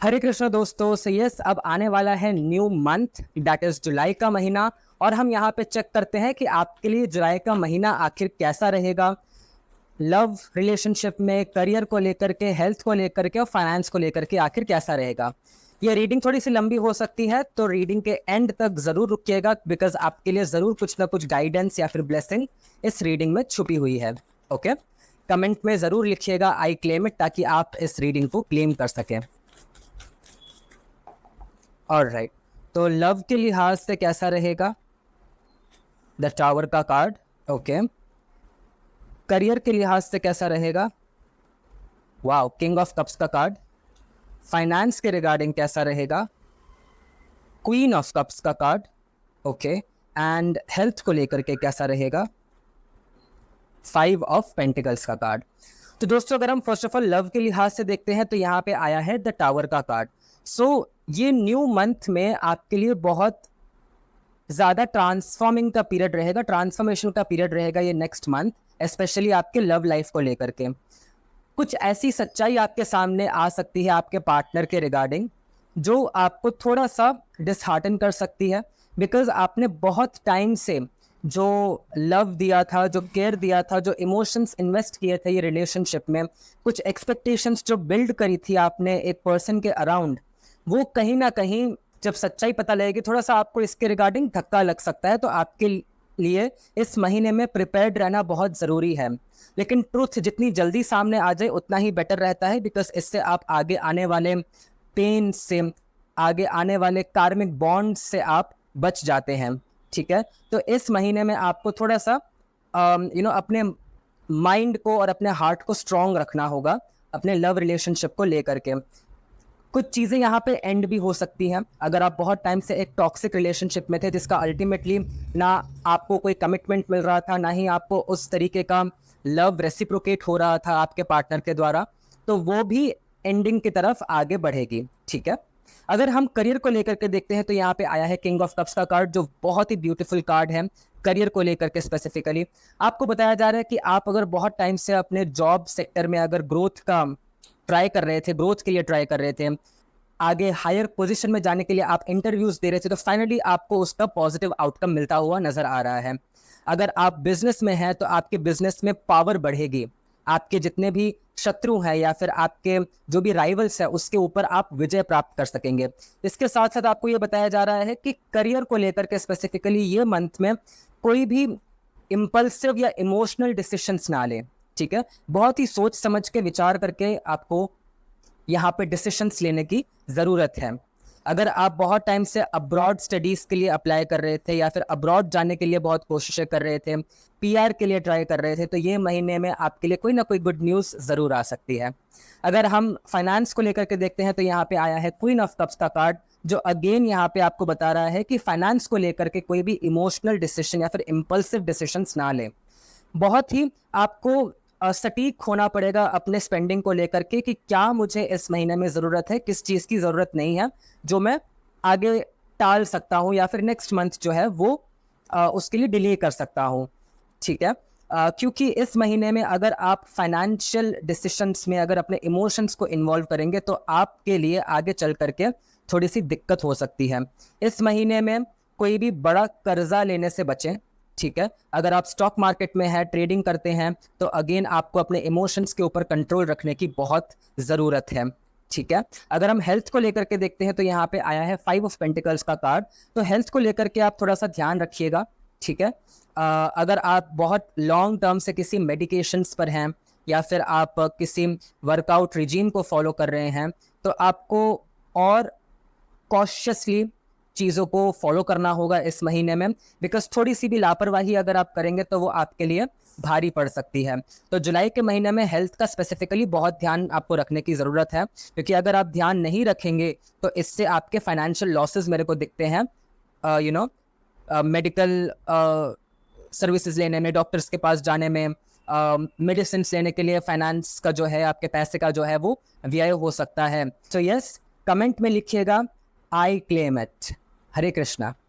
हरे कृष्ण दोस्तों। So yes, अब आने वाला है new month, that is July का महीना। और हम यहाँ पे चेक करते हैं कि आपके लिए जुलाई का महीना आखिर कैसा रहेगा, लव रिलेशनशिप में, करियर को लेकर के, हेल्थ को लेकर के और फाइनेंस को लेकर के आखिर कैसा रहेगा। ये रीडिंग थोड़ी सी लंबी हो सकती है, तो रीडिंग के एंड तक जरूर रुकिएगा, बिकॉज आपके लिए जरूर कुछ ना कुछ गाइडेंस या फिर ब्लेसिंग इस रीडिंग में छुपी हुई है। ओके, कमेंट में जरूर लिखिएगा आई क्लेम इट, ताकि आप इस रीडिंग को क्लेम कर सकें। ऑलराइट, तो लव के लिहाज से कैसा रहेगा, द टावर का कार्ड। ओके, करियर के लिहाज से कैसा रहेगा, वाओ, किंग ऑफ कप्स का कार्ड। फाइनेंस के रिगार्डिंग कैसा रहेगा, क्वीन ऑफ कप्स का कार्ड। ओके, एंड हेल्थ को लेकर के कैसा रहेगा, फाइव ऑफ पेंटिकल्स का कार्ड। तो दोस्तों, अगर हम फर्स्ट ऑफ ऑल लव के लिहाज से देखते हैं तो यहाँ पे आया है द टावर का कार्ड। सो ये न्यू मंथ में आपके लिए बहुत ज़्यादा ट्रांसफॉर्मिंग का पीरियड रहेगा, ट्रांसफॉर्मेशन का पीरियड रहेगा ये नेक्स्ट मंथ, स्पेशली आपके लव लाइफ को लेकर के। कुछ ऐसी सच्चाई आपके सामने आ सकती है आपके पार्टनर के रिगार्डिंग, जो आपको थोड़ा सा डिसहार्टन कर सकती है, बिकॉज आपने बहुत टाइम से जो लव दिया था, जो केयर दिया था, जो इमोशंस इन्वेस्ट किए थे ये रिलेशनशिप में, कुछ एक्सपेक्टेशंस जो बिल्ड करी थी आपने एक पर्सन के अराउंड, वो कहीं ना कहीं जब सच्चाई पता लगेगी, थोड़ा सा आपको इसके रिगार्डिंग धक्का लग सकता है। तो आपके लिए इस महीने में प्रिपेयर्ड रहना बहुत ज़रूरी है। लेकिन ट्रुथ जितनी जल्दी सामने आ जाए उतना ही बेटर रहता है, बिकॉज इससे आप आगे आने वाले पेन से, आगे आने वाले कार्मिक बॉन्ड से आप बच जाते हैं। ठीक है, तो इस महीने में आपको थोड़ा सा अपने माइंड को और अपने हार्ट को स्ट्रांग रखना होगा अपने लव रिलेशनशिप को लेकर के। कुछ चीज़ें यहाँ पे एंड भी हो सकती हैं। अगर आप बहुत टाइम से एक टॉक्सिक रिलेशनशिप में थे जिसका अल्टीमेटली ना आपको कोई कमिटमेंट मिल रहा था, ना ही आपको उस तरीके का लव रेसिप्रोकेट हो रहा था आपके पार्टनर के द्वारा, तो वो भी एंडिंग की तरफ आगे बढ़ेगी। ठीक है, अगर हम करियर को लेकर के देखते हैं तो यहाँ पे आया है किंग ऑफ कप्स का कार्ड, जो बहुत ही ब्यूटीफुल कार्ड है करियर को लेकर के। स्पेसिफिकली आपको बताया जा रहा है कि आप अगर बहुत टाइम से अपने जॉब सेक्टर में अगर ग्रोथ का ट्राई कर रहे थे, ग्रोथ के लिए ट्राई कर रहे थे, आगे हायर पोजीशन में जाने के लिए आप इंटरव्यूज दे रहे थे, तो फाइनली आपको उसका पॉजिटिव आउटकम मिलता हुआ नजर आ रहा है। अगर आप बिजनेस में हैं तो आपके बिजनेस में पावर बढ़ेगी, आपके जितने भी शत्रु हैं या फिर आपके जो भी राइवल्स हैं उसके ऊपर आप विजय प्राप्त कर सकेंगे। इसके साथ साथ आपको ये बताया जा रहा है कि करियर को लेकर के स्पेसिफिकली ये मंथ में कोई भी इम्पल्सिव या इमोशनल डिसीशंस ना लें। ठीक है, बहुत ही सोच समझ के विचार करके आपको यहाँ पे डिसीशंस लेने की ज़रूरत है। अगर आप बहुत टाइम से अब्रॉड स्टडीज़ के लिए अप्लाई कर रहे थे या फिर अब्रॉड जाने के लिए बहुत कोशिशें कर रहे थे, पीआर के लिए ट्राई कर रहे थे, तो ये महीने में आपके लिए कोई ना कोई गुड न्यूज़ ज़रूर आ सकती है। अगर हम फाइनेंस को लेकर के देखते हैं तो यहाँ पे आया है क्वीन ऑफ कप्स का कार्ड, जो अगेन यहाँ पे आपको बता रहा है कि फाइनेंस को लेकर के कोई भी इमोशनल डिसीजन या फिर इम्पल्सिव डिसीजंस ना लें। बहुत ही आपको सटीक होना पड़ेगा अपने स्पेंडिंग को लेकर के कि क्या मुझे इस महीने में ज़रूरत है, किस चीज़ की ज़रूरत नहीं है जो मैं आगे टाल सकता हूँ या फिर नेक्स्ट मंथ जो है वो उसके लिए डिले कर सकता हूँ। ठीक है, क्योंकि इस महीने में अगर आप फाइनेंशियल डिसीशंस में अगर अपने इमोशंस को इन्वॉल्व करेंगे तो आपके लिए आगे चल करके थोड़ी सी दिक्कत हो सकती है। इस महीने में कोई भी बड़ा कर्जा लेने से बचें। ठीक है, अगर आप स्टॉक मार्केट में है, ट्रेडिंग करते हैं, तो अगेन आपको अपने इमोशंस के ऊपर कंट्रोल रखने की बहुत ज़रूरत है। ठीक है, अगर हम हेल्थ को लेकर के देखते हैं तो यहाँ पे आया है फाइव ऑफ पेंटिकल्स का कार्ड, तो हेल्थ को लेकर के आप थोड़ा सा ध्यान रखिएगा। ठीक है, अगर आप बहुत लॉन्ग टर्म से किसी मेडिकेशंस पर हैं या फिर आप किसी वर्कआउट रिजीम को फॉलो कर रहे हैं, तो आपको और कॉशियसली चीज़ों को फॉलो करना होगा इस महीने में, बिकॉज थोड़ी सी भी लापरवाही अगर आप करेंगे तो वो आपके लिए भारी पड़ सकती है। तो जुलाई के महीने में हेल्थ का स्पेसिफिकली बहुत ध्यान आपको रखने की ज़रूरत है, क्योंकि अगर आप ध्यान नहीं रखेंगे तो इससे आपके फाइनेंशियल लॉसेस मेरे को दिखते हैं। मेडिकल सर्विसेज लेने में, डॉक्टर्स के पास जाने में, मेडिसिन लेने के लिए फाइनेंस का जो है, आपके पैसे का जो है वो व्यय हो सकता है। तो यस, कमेंट में लिखिएगा I claim it. Hare Krishna.